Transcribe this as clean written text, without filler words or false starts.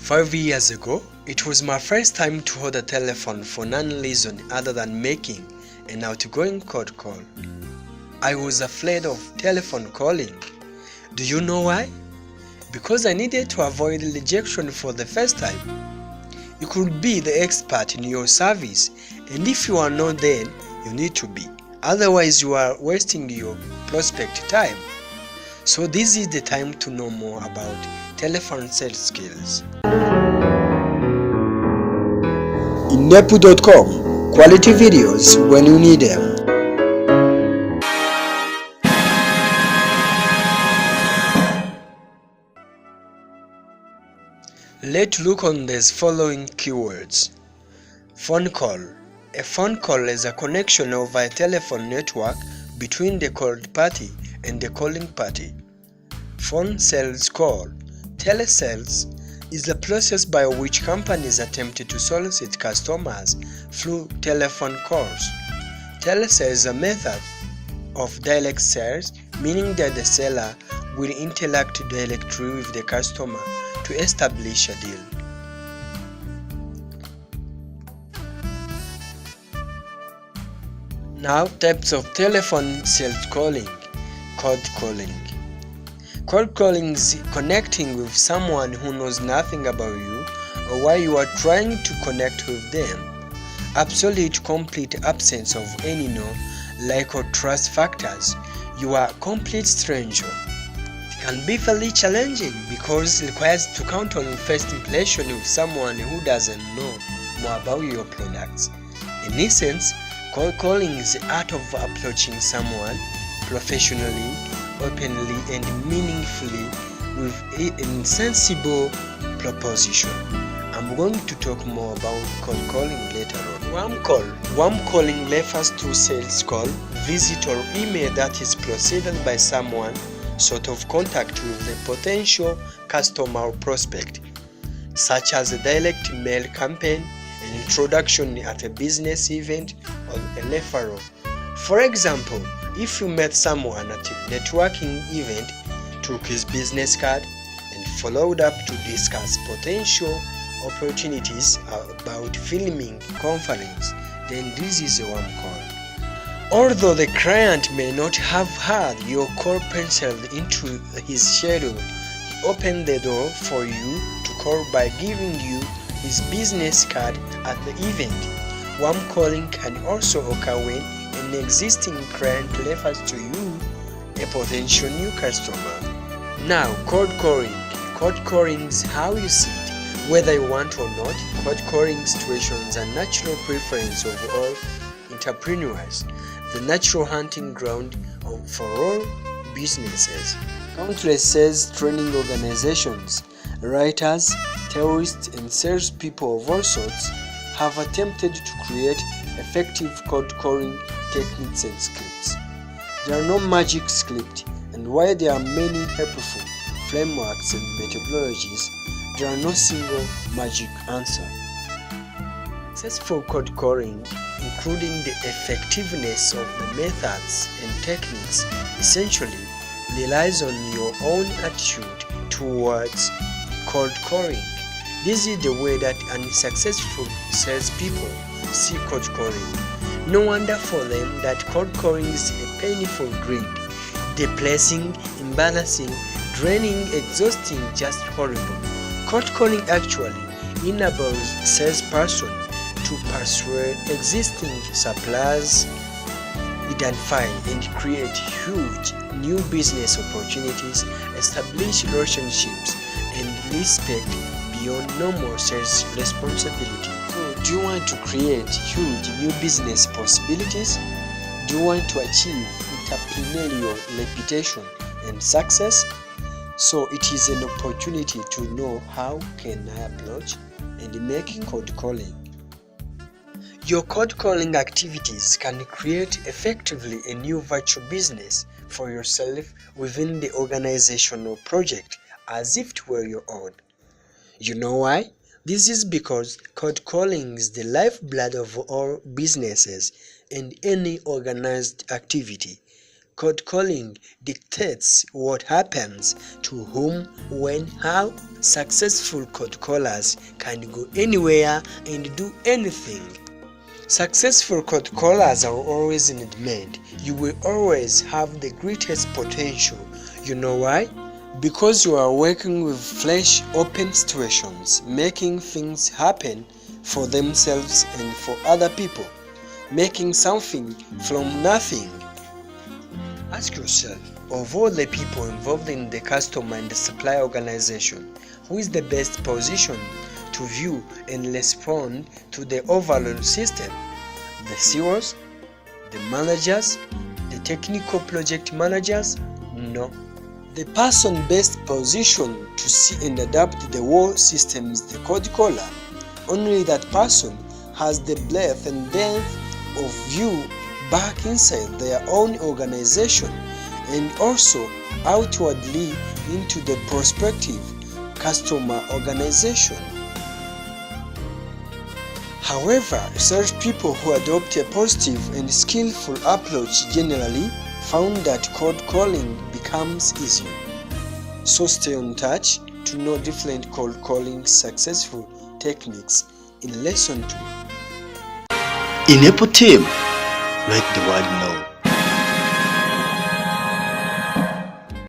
5 years ago, it was my first time to hold a telephone for none reason other than making an outgoing cold call. I was afraid of telephone calling. Do you know why? Because I needed to avoid rejection for the first time. You could be the expert in your service, and if you are not, then you need to be. Otherwise, you are wasting your prospect time. So this is the time to know more about telephone sales skills. Inepu.com, quality videos when you need them. Let's look on these following keywords. Phone call. A phone call is a connection over a telephone network between the called party and the calling party. Phone sales call. Telesales is the process by which companies attempt to solicit customers through telephone calls. Telesales is a method of direct sales, meaning that the seller will interact directly with the customer to establish a deal. Now, types of telephone sales calling. Cold calling. Cold calling is connecting with someone who knows nothing about you or why you are trying to connect with them. Absolute complete absence of any know, like or trust factors. You are a complete stranger. It can be very challenging because it requires to count on first impression with someone who doesn't know more about your products. In essence, cold calling is the art of approaching someone professionally, openly and meaningfully with a sensible proposition. I'm going to talk more about cold calling later on. Warm call. Warm calling refers to sales call, visit or email that is preceded by someone sort of contact with a potential customer or prospect, such as a direct mail campaign, an introduction at a business event, or a referral. For example, if you met someone at a networking event, took his business card, and followed up to discuss potential opportunities about filming conference, then this is a warm call. Although the client may not have had your call penciled into his schedule, he opened the door for you to call by giving you his business card at the event. Warm calling can also occur when an existing client refers to you a potential new customer. Now, cold calling. Cold calling is how you see it. Whether you want or not, cold calling situations are natural preference of all entrepreneurs, the natural hunting ground for all businesses. Countless sales training organizations, writers, terrorists, and salespeople of all sorts have attempted to create effective cold calling techniques and scripts. There are no magic script, and while there are many helpful frameworks and methodologies, there are no single magic answer. Successful cold calling, including the effectiveness of the methods and techniques, essentially relies on your own attitude towards cold calling. This is the way that unsuccessful salespeople see cold calling. No wonder for them that cold calling is a painful grind, depressing, embarrassing, draining, exhausting, just horrible. Cold calling actually enables salesperson to persuade existing suppliers, identify and create huge new business opportunities, establish relationships, and respect beyond normal sales responsibility. So, do you want to create huge new business possibilities? Do you want to achieve entrepreneurial reputation and success? So it is an opportunity to know how can I approach and make cold calling. Your cold calling activities can create effectively a new virtual business for yourself within the organization or project as if it were your own. You know why? This is because cold calling is the lifeblood of all businesses and any organized activity. Cold calling dictates what happens to whom, when, how. Successful cold callers can go anywhere and do anything. Successful cold callers are always in demand. You will always have the greatest potential. You know why? Because you are working with fresh, open situations, making things happen for themselves and for other people, making something from nothing. Ask yourself, of all the people involved in the customer and the supply organization, who is the best position to view and respond to the overall system? The CEOs, the managers, the technical project managers? No. The person best positioned to see and adapt the whole system is the cold caller. Only that person has the breadth and depth of view back inside their own organization and also outwardly into the prospective customer organization. However, such people who adopt a positive and skillful approach generally found that cold calling becomes easier. So stay in touch to know different cold calling successful techniques in lesson 2. In Apple Team, let the world know.